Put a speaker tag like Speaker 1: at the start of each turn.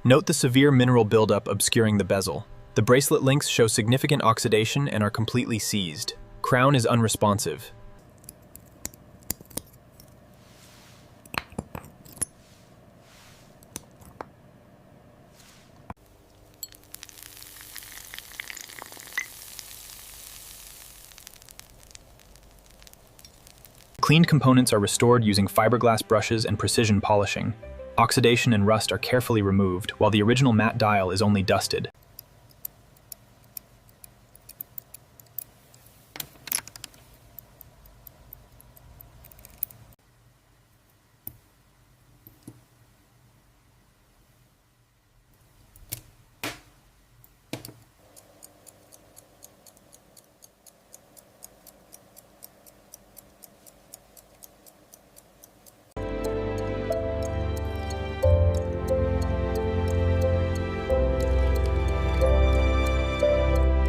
Speaker 1: Note the severe mineral buildup obscuring the bezel. The bracelet links show significant oxidation and are completely seized. Crown is unresponsive. Cleaned components are restored using fiberglass brushes and precision polishing. Oxidation and rust are carefully removed, while the original matte dial is only dusted.